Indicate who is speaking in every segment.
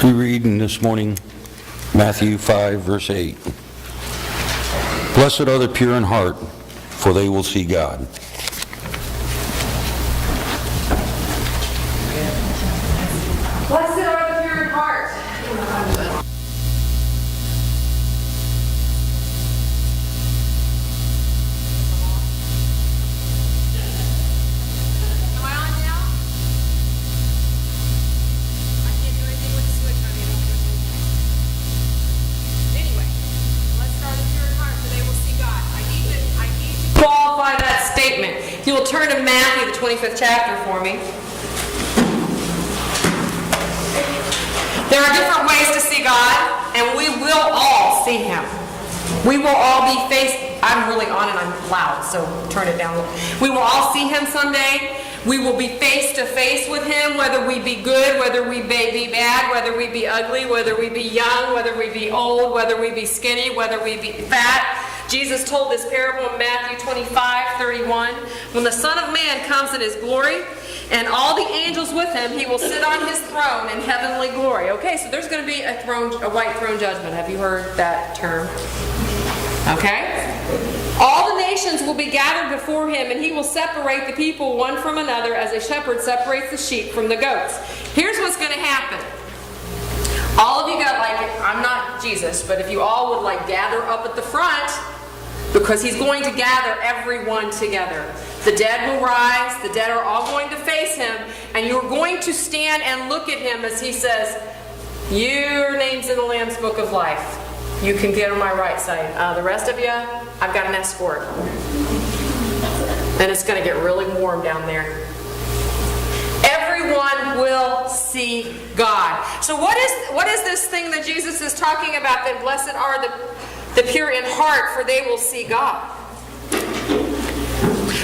Speaker 1: Pre-reading this morning, Matthew 5, verse 8. Blessed are the pure in heart, for they will see God.
Speaker 2: Blessed are the pure in heart. Am I on now? I can't do anything with the switch, honey. Anyway, let's start with pure in heart, so they will see God. I need to qualify that statement. If you will turn to Matthew, the 25th chapter for me. There are different ways to see God, and we will all see Him. We will all be faced. I'm really on and I'm loud, so turn it down. We will all see Him someday. We will be face to face with Him, whether we be good, whether we be bad, whether we be ugly, whether we be young, whether we be old, whether we be skinny, whether we be fat. Jesus told this parable in Matthew 25:31. When the Son of Man comes in His glory, and all the angels with Him, He will sit on His throne in heavenly glory. Okay, so there's going to be a white throne judgment. Have you heard that term? Okay? All the nations will be gathered before Him, and He will separate the people one from another as a shepherd separates the sheep from the goats. Here's what's going to happen. All of you got, I'm not Jesus, but if you all would gather up at the front, because He's going to gather everyone together. The dead will rise, the dead are all going to face Him, and you're going to stand and look at Him as He says, your name's in the Lamb's Book of Life. You can get on my right side. The rest of you, I've got an escort. And it's going to get really warm down there. Everyone will see God. So what is this thing that Jesus is talking about, that blessed are the pure in heart, for they will see God?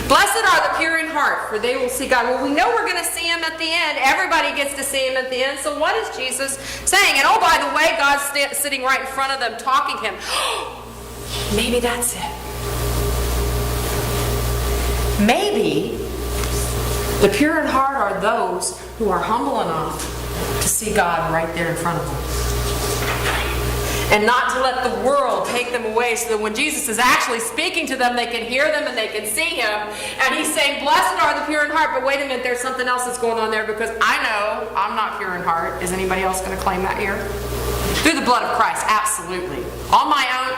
Speaker 2: Blessed are the pure in heart, for they will see God. Well, we know we're going to see Him at the end. Everybody gets to see Him at the end. So what is Jesus saying? And oh, by the way, God's sitting right in front of them talking to Him. Maybe that's it. Maybe the pure in heart are those who are humble enough to see God right there in front of them. And not to let the world take them away, so that when Jesus is actually speaking to them, they can hear them and they can see Him. And He's saying, blessed are the pure in heart. But wait a minute, there's something else that's going on there, because I know I'm not pure in heart. Is anybody else going to claim that here? Through the blood of Christ, absolutely. On my own,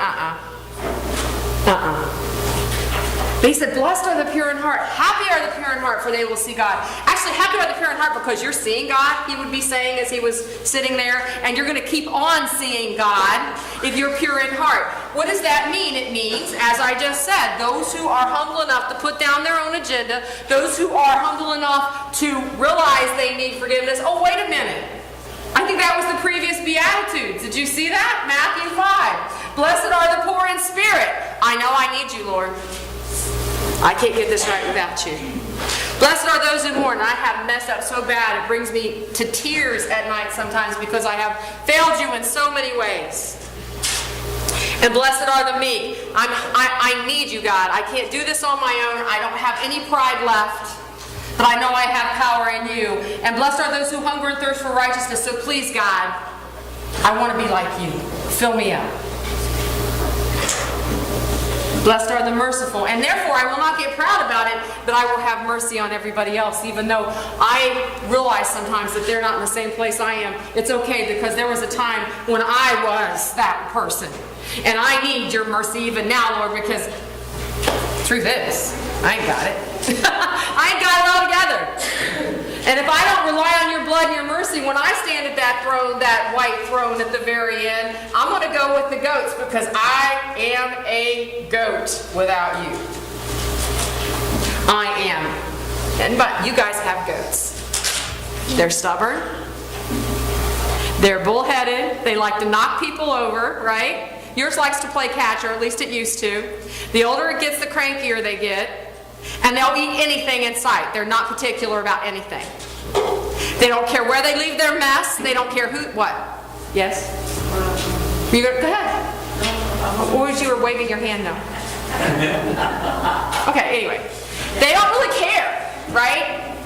Speaker 2: But He said, blessed are the pure in heart. Happy are the pure in heart, for they will see God. Actually, happy are the pure in heart because you're seeing God, He would be saying as He was sitting there. And you're going to keep on seeing God if you're pure in heart. What does that mean? It means, as I just said, those who are humble enough to put down their own agenda, those who are humble enough to realize they need forgiveness. Oh, wait a minute. I think that was the previous Beatitudes. Did you see that? Matthew 5. Blessed are the poor in spirit. I know I need you, Lord. I can't get this right without you. Blessed are those who mourn. I have messed up so bad it brings me to tears at night sometimes, because I have failed you in so many ways. And blessed are the meek. I need you, God. I can't do this on my own. I don't have any pride left, but I know I have power in you. And blessed are those who hunger and thirst for righteousness. So please, God, I want to be like you. Fill me up. Blessed are the merciful, and therefore I will not get proud about it, but I will have mercy on everybody else, even though I realize sometimes that they're not in the same place I am. It's okay, because there was a time when I was that person, and I need your mercy even now, Lord, because through this, I ain't got it. I ain't got it all together. And if I don't rely on your blood and your mercy, when I stand at that throne, that white throne at the very end, I'm going to go with the goats, because I am a goat without you. I am. But you guys have goats. They're stubborn. They're bullheaded. They like to knock people over, right? Yours likes to play catch, or at least it used to. The older it gets, the crankier they get. And they'll eat anything in sight. They're not particular about anything. They don't care where they leave their mess. They don't care who, what? Yes? You go ahead. Or you were waving your hand now. Okay, anyway. They don't really care, right?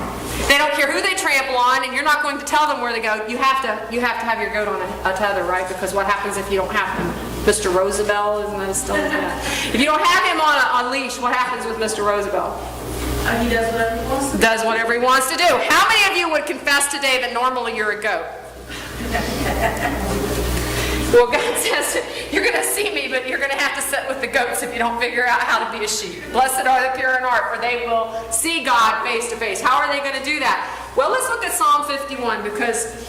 Speaker 2: They don't care who they trample on, and you're not going to tell them where to go. You have to have your goat on a tether, right? Because what happens if you don't have him? Mr. Roosevelt, isn't that still? If you don't have him on a leash, what happens with Mr. Roosevelt?
Speaker 3: He does whatever he wants to do.
Speaker 2: Does whatever he wants to do. How many of you would confess today that normally you're a goat? Well, God says, you're going to see me, but you're going to have to sit with the goats if you don't figure out how to be a sheep. Blessed are the pure in heart, for they will see God face to face. How are they going to do that? Well, let's look at Psalm 51, because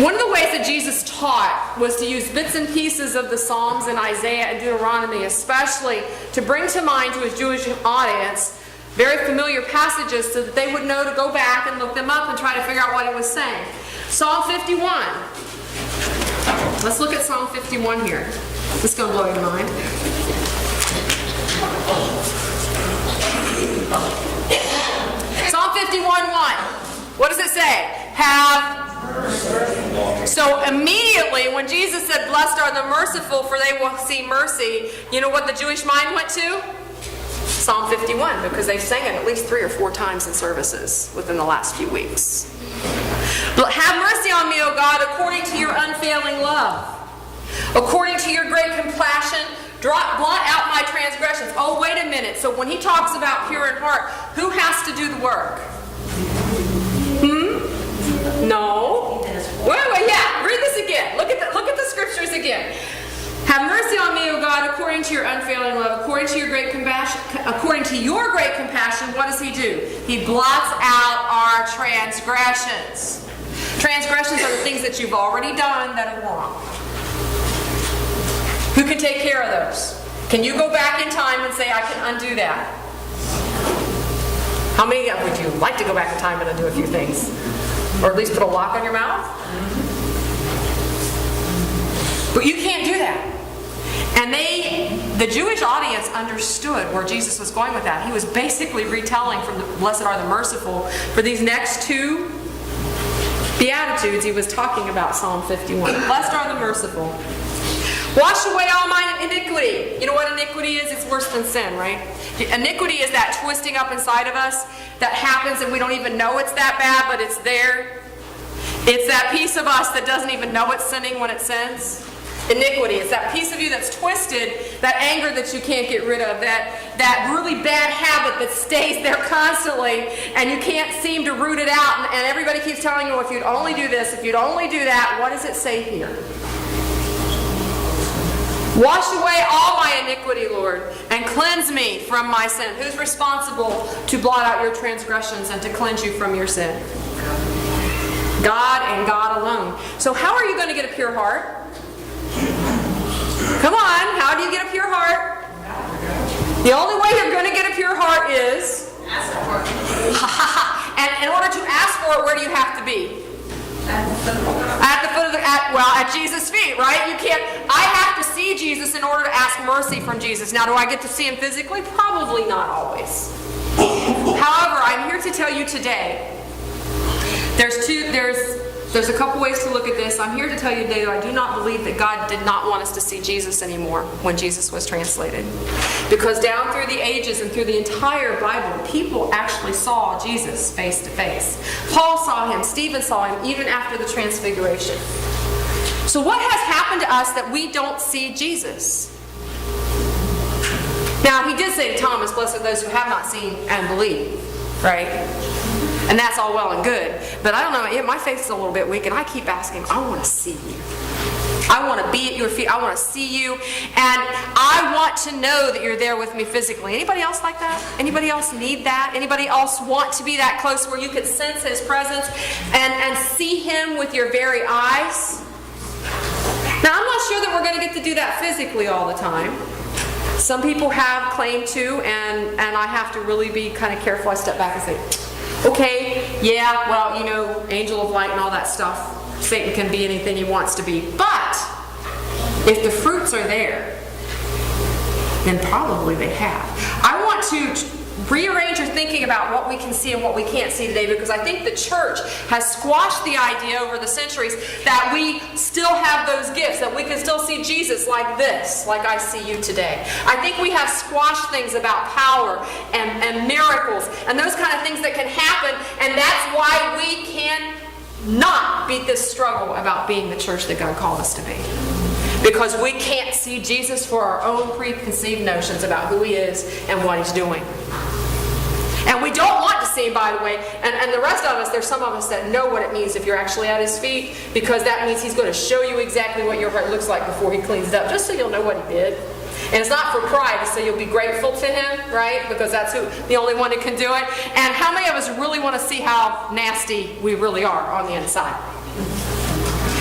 Speaker 2: one of the ways that Jesus taught was to use bits and pieces of the Psalms and Isaiah and Deuteronomy, especially to bring to mind to his Jewish audience very familiar passages so that they would know to go back and look them up and try to figure out what he was saying. Psalm 51. Let's look at Psalm 51 here. This is going to blow your mind. Psalm 51:1. What does it say? So immediately when Jesus said, "Blessed are the merciful, for they will see mercy," you know what the Jewish mind went to? Psalm 51, because they sang it at least 3 or 4 times in services within the last few weeks. But have mercy on me, O God, according to your unfailing love. According to your great compassion, blot out my transgressions. Oh, wait a minute. So when he talks about pure in heart, who has to do the work? No. Wait, yeah. Read this again. Look at the scriptures again. Have mercy on me, O God, according to your unfailing love, according to your great compassion. According to your great compassion, what does he do? He blots out our transgressions. Transgressions are the things that you've already done that are wrong. Who can take care of those? Can you go back in time and say, I can undo that? How many would you like to go back in time and undo a few things? Or at least put a lock on your mouth? But you can't do that. And the Jewish audience understood where Jesus was going with that. He was basically retelling from the Blessed are the merciful. For these next 2 Beatitudes, he was talking about Psalm 51. Blessed are the merciful. Wash away all my iniquity. You know what iniquity is? It's worse than sin, right? Iniquity is that twisting up inside of us that happens and we don't even know it's that bad, but it's there. It's that piece of us that doesn't even know it's sinning when it sins. Iniquity. It's that piece of you that's twisted, that anger that you can't get rid of, that really bad habit that stays there constantly and you can't seem to root it out, and everybody keeps telling you, if you'd only do this, if you'd only do that. What does it say here? Wash away all my iniquity, Lord, and cleanse me from my sin. Who's responsible to blot out your transgressions and to cleanse you from your sin? God and God alone. So how are you going to get a pure heart? Come on, how do you get a pure heart? The only way you're going to get a pure heart is...
Speaker 3: Ask for it.
Speaker 2: And in order to ask for it, where do you have to be? At Jesus' feet, right? You can't. I have to see Jesus in order to ask mercy from Jesus. Now, do I get to see him physically? Probably not always. However, I'm here to tell you today, there's a couple ways to look at this. I'm here to tell you today that I do not believe that God did not want us to see Jesus anymore when Jesus was translated. Because down through the ages and through the entire Bible, people actually saw Jesus face to face. Paul saw him, Stephen saw him, even after the transfiguration. So what has happened to us that we don't see Jesus? Now, he did say to Thomas, "Blessed are those who have not seen and believe," right? And that's all well and good. But I don't know, my faith is a little bit weak, and I keep asking, I want to see you. I want to be at your feet. I want to see you. And I want to know that you're there with me physically. Anybody else like that? Anybody else need that? Anybody else want to be that close where you could sense his presence and see him with your very eyes? Now, I'm not sure that we're going to get to do that physically all the time. Some people have claimed to, and I have to really be kind of careful. I step back and say, okay, yeah, well, you know, angel of light and all that stuff. Satan can be anything he wants to be. But if the fruits are there, then probably they have. I want to rearrange your thinking about what we can see and what we can't see today, because I think the church has squashed the idea over the centuries that we still have those gifts, that we can still see Jesus like this, like I see you today. I think we have squashed things about power and miracles and those kind of things that can happen, and that's why we can not beat this struggle about being the church that God called us to be. Because we can't see Jesus for our own preconceived notions about who He is and what He's doing. And we don't want to see Him, by the way, and the rest of us, there's some of us that know what it means if you're actually at His feet, because that means He's going to show you exactly what your heart looks like before He cleans it up, just so you'll know what He did. And it's not for pride, it's so you'll be grateful to Him, right? Because that's the only one who can do it. And how many of us really want to see how nasty we really are on the inside?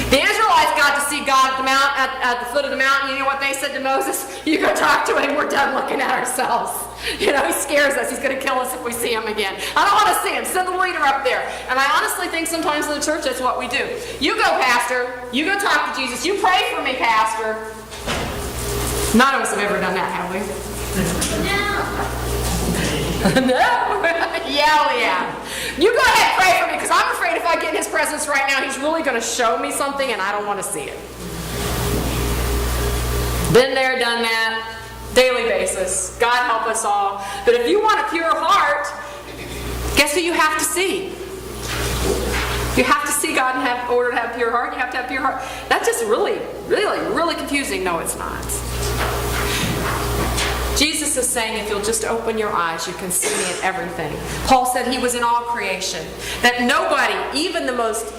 Speaker 2: The Israelites got to see God at the foot of the mountain. You know what they said to Moses? You go talk to Him. We're done looking at ourselves. You know, He scares us. He's going to kill us if we see Him again. I don't want to see Him. Send the leader up there. And I honestly think sometimes in the church that's what we do. You go, Pastor. You go talk to Jesus. You pray for me, Pastor. None of us have ever done that, have we? No. Yeah, we have. You go ahead and pray for me, because I'm afraid if I get in His presence right now, He's really going to show me something and I don't want to see it. Been there, done that, daily basis. God help us all. But if you want a pure heart, guess who you have to see? You have to see God in order to have a pure heart. You have to have a pure heart. That's just really, really, really confusing. No, it's not. Jesus is saying if you'll just open your eyes, you can see me in everything. Paul said He was in all creation. That nobody, even the most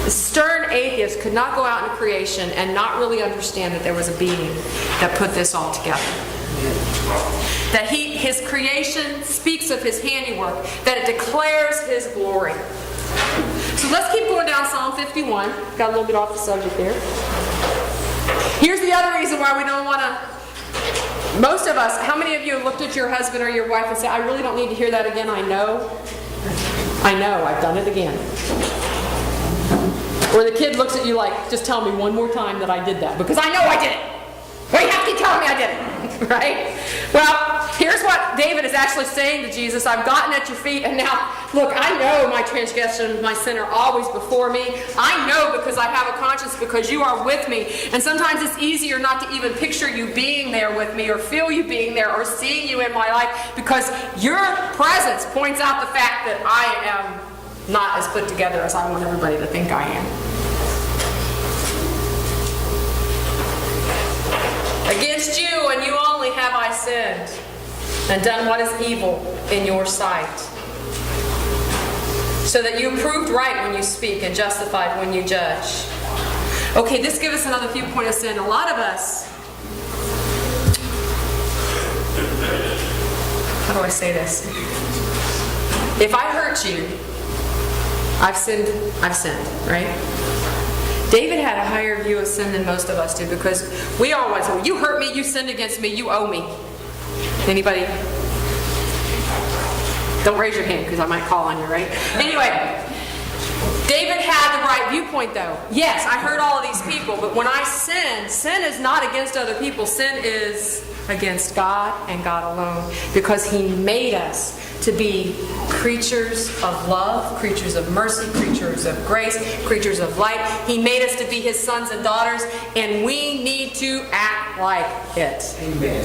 Speaker 2: stern atheist, could not go out in creation and not really understand that there was a being that put this all together. That His creation speaks of His handiwork, that it declares His glory. So let's keep going down Psalm 51. Got a little bit off the subject there. Here's the other reason why we don't want to... Most of us, how many of you have looked at your husband or your wife and said, I really don't need to hear that again, I know, I've done it again. Or the kid looks at you like, just tell me one more time that I did that, because I know I did it. Why do you have to keep telling me I did it? Right? Well, here's what David is actually saying to Jesus. I've gotten at your feet, and now, look, I know my transgression, my sin are always before me. I know because I have a conscience, because you are with me. And sometimes it's easier not to even picture you being there with me, or feel you being there, or seeing you in my life, because your presence points out the fact that I am not as put together as I want everybody to think I am. Against you and you only have I sinned, and done what is evil in your sight, so that you proved right when you speak and justified when you judge. Okay, this gives us another viewpoint of sin. A lot of us, how do I say this? If I hurt you, I've sinned, right? David had a higher view of sin than most of us do, because we always say, you hurt me, you sinned against me, you owe me. Anybody? Don't raise your hand, because I might call on you, right? Anyway, David had the right viewpoint though. Yes, I hurt all of these people, but when I sin is not against other people. Sin is against God and God alone, because He made us to be creatures of love, creatures of mercy, creatures of grace, creatures of light. He made us to be His sons and daughters, and we need to act like it. Amen.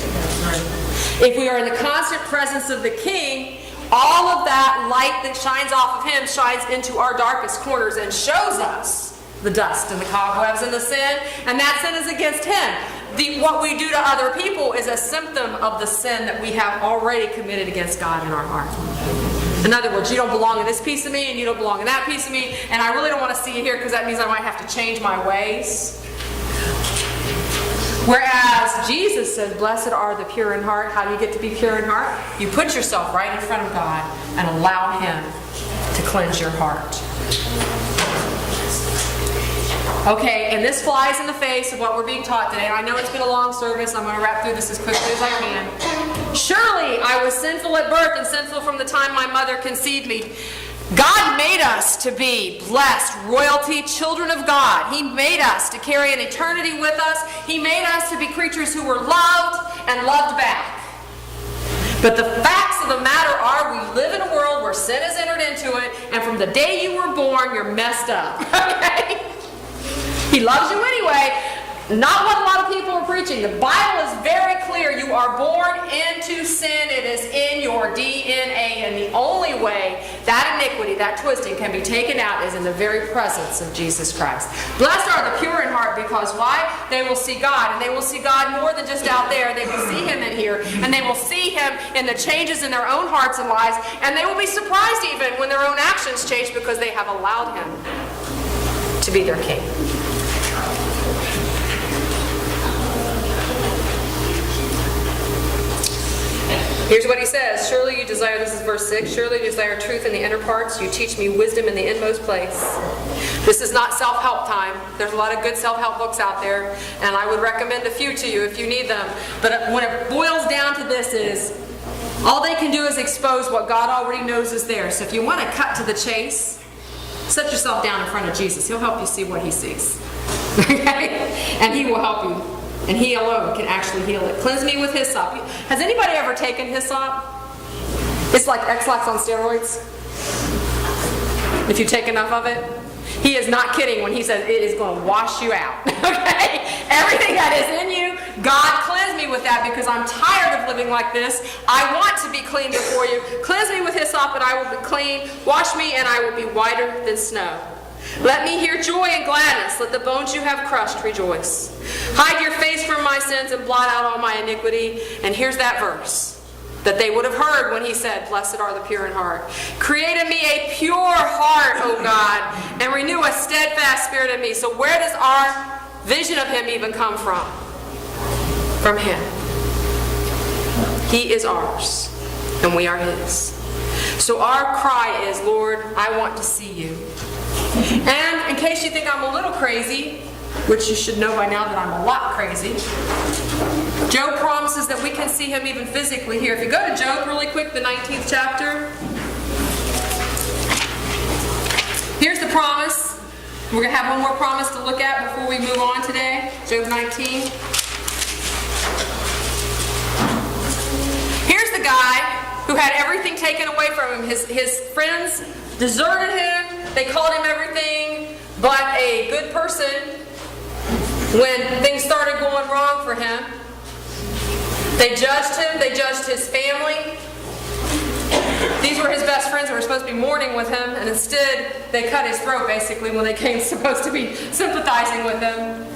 Speaker 2: If we are in the constant presence of the King, all of that light that shines off of Him shines into our darkest corners and shows us the dust and the cobwebs and the sin, and that sin is against Him. What we do to other people is a symptom of the sin that we have already committed against God in our heart. In other words, you don't belong in this piece of me, and you don't belong in that piece of me, and I really don't want to see you here, because that means I might have to change my ways. Whereas Jesus said, blessed are the pure in heart. How do you get to be pure in heart? You put yourself right in front of God and allow Him to cleanse your heart. Okay, and this flies in the face of what we're being taught today. I know it's been a long service. I'm going to wrap through this as quickly as I can. Surely I was sinful at birth and sinful from the time my mother conceived me. God made us to be blessed, royalty, children of God. He made us to carry an eternity with us. He made us to be creatures who were loved and loved back. But the facts of the matter are, we live in a world where sin has entered into it, and from the day you were born, you're messed up. Okay? He loves you anyway. Not what a lot of people are preaching. The Bible is very clear. You are born into sin. It is in your DNA. And the only way that iniquity, that twisting, can be taken out is in the very presence of Jesus Christ. Blessed are the pure in heart, because why? They will see God. And they will see God more than just out there. They will see Him in here. And they will see Him in the changes in their own hearts and lives. And they will be surprised even when their own actions change, because they have allowed Him to be their King. Here's what he says. Surely you desire, this is verse 6, surely you desire truth in the inner parts. You teach me wisdom in the inmost place. This is not self-help time. There's a lot of good self-help books out there, and I would recommend a few to you if you need them. But when it boils down to this is, all they can do is expose what God already knows is there. So if you want to cut to the chase, set yourself down in front of Jesus. He'll help you see what He sees. Okay? And He will help you. And He alone can actually heal it. Cleanse me with hyssop. Has anybody ever taken hyssop? It's like X-Lax on steroids. If you take enough of it. He is not kidding when He says it is going to wash you out. Okay? Everything that is in you, God, cleanse me with that, because I'm tired of living like this. I want to be clean before you. Cleanse me with hyssop and I will be clean. Wash me and I will be whiter than snow. Let me hear joy and gladness. Let the bones you have crushed rejoice. Hide your face from my sins and blot out all my iniquity. And here's that verse that they would have heard when He said, blessed are the pure in heart. Create in me a pure heart, O God, and renew a steadfast spirit in me. So where does our vision of Him even come from? From Him. He is ours, and we are His. So our cry is, Lord, I want to see You. And in case you think I'm a little crazy, which you should know by now that I'm a lot crazy, Job promises that we can see Him even physically here. If you go to Job really quick, the 19th chapter. Here's the promise. We're going to have one more promise to look at before we move on today. Job 19. Here's the guy who had everything taken away from him. His friends deserted him. They called him everything but a good person. When things started going wrong for him, they judged him. They judged his family. These were his best friends who were supposed to be mourning with him, and instead they cut his throat basically when they came supposed to be sympathizing with him.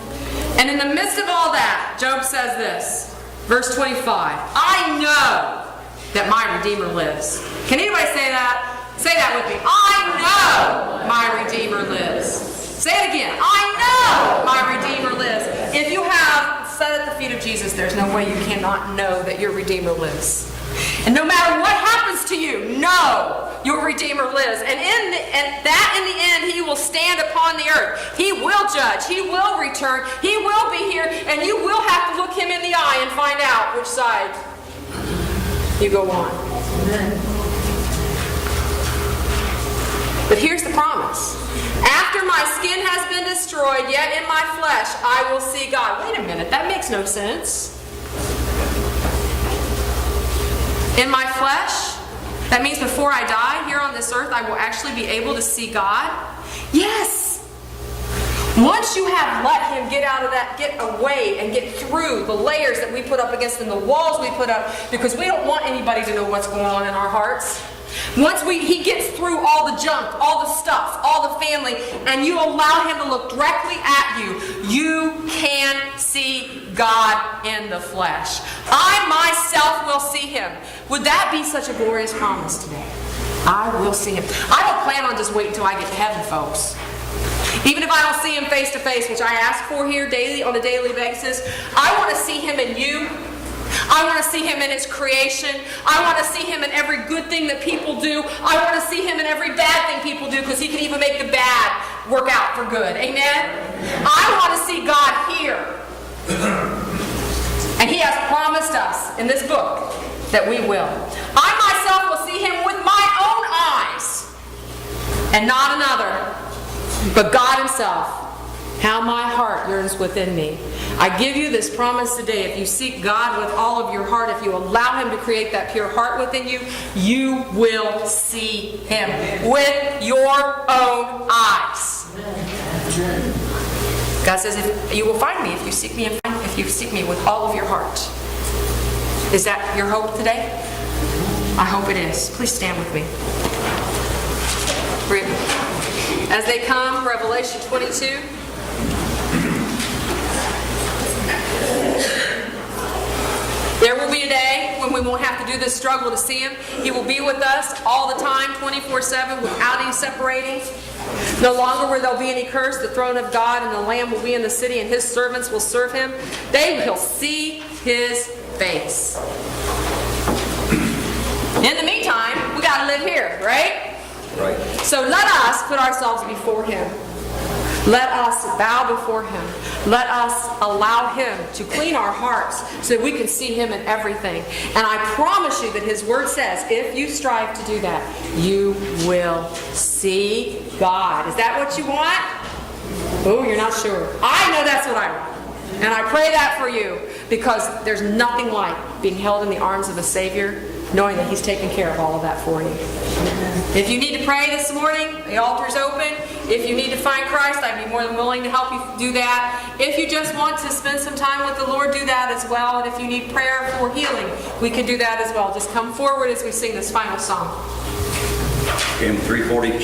Speaker 2: And in the midst of all that, Job says this, verse 25, I know that my Redeemer lives. Can anybody say that? Say that with me. I know my Redeemer lives. Say it again. I know my Redeemer lives. If you have sat at the feet of Jesus, there's no way you cannot know that your Redeemer lives. And no matter what happens to you, know your Redeemer lives. And in the end, He will stand upon the earth. He will judge. He will return. He will be here. And you will have to look Him in the eye and find out which side you go on. Amen. But here's the promise. After my skin has been destroyed, yet in my flesh I will see God. Wait a minute, that makes no sense. In my flesh? That means before I die here on this earth, I will actually be able to see God? Yes! Once you have let Him get out of that, get away and get through the layers that we put up against Him, the walls we put up, because we don't want anybody to know what's going on in our hearts. Once He gets through all the junk, all the stuff, all the family, and you allow Him to look directly at you, you can see God in the flesh. I myself will see Him. Would that be such a glorious promise today? I will see Him. I don't plan on just waiting until I get to heaven, folks. Even if I don't see Him face to face, which I ask for here daily on a daily basis, I want to see Him in you. I want to see Him in His creation. I want to see Him in every good thing that people do. I want to see Him in every bad thing people do, because He can even make the bad work out for good. Amen? I want to see God here. And He has promised us in this book that we will. I myself will see Him with my own eyes, and not another, but God Himself. how my heart yearns within me. I give you this promise today. If you seek God with all of your heart, if you allow Him to create that pure heart within you, you will see Him with your own eyes. God says, if you will find me if you seek me, if you seek me with all of your heart. Is that your hope today? I hope it is. Please stand with me. As they come, Revelation 22. There will be a day when we won't have to do this struggle to see Him. He will be with us all the time, 24/7, without any separating. No longer will there be any curse. The throne of God and the Lamb will be in the city, and His servants will serve Him. They will see His face. In the meantime, we got to live here, right?
Speaker 1: Right.
Speaker 2: So let us put ourselves before Him. Let us bow before Him. Let us allow Him to clean our hearts so that we can see Him in everything. And I promise you that His Word says, if you strive to do that, you will see God. Is that what you want? Oh, you're not sure. I know that's what I want. And I pray that for you, because there's nothing like being held in the arms of a Savior, knowing that He's taken care of all of that for you. If you need to pray this morning, the altar's open. If you need to find Christ, I'd be more than willing to help you do that. If you just want to spend some time with the Lord, do that as well. And if you need prayer for healing, we can do that as well. Just come forward as we sing this final song.
Speaker 1: Hymn 342.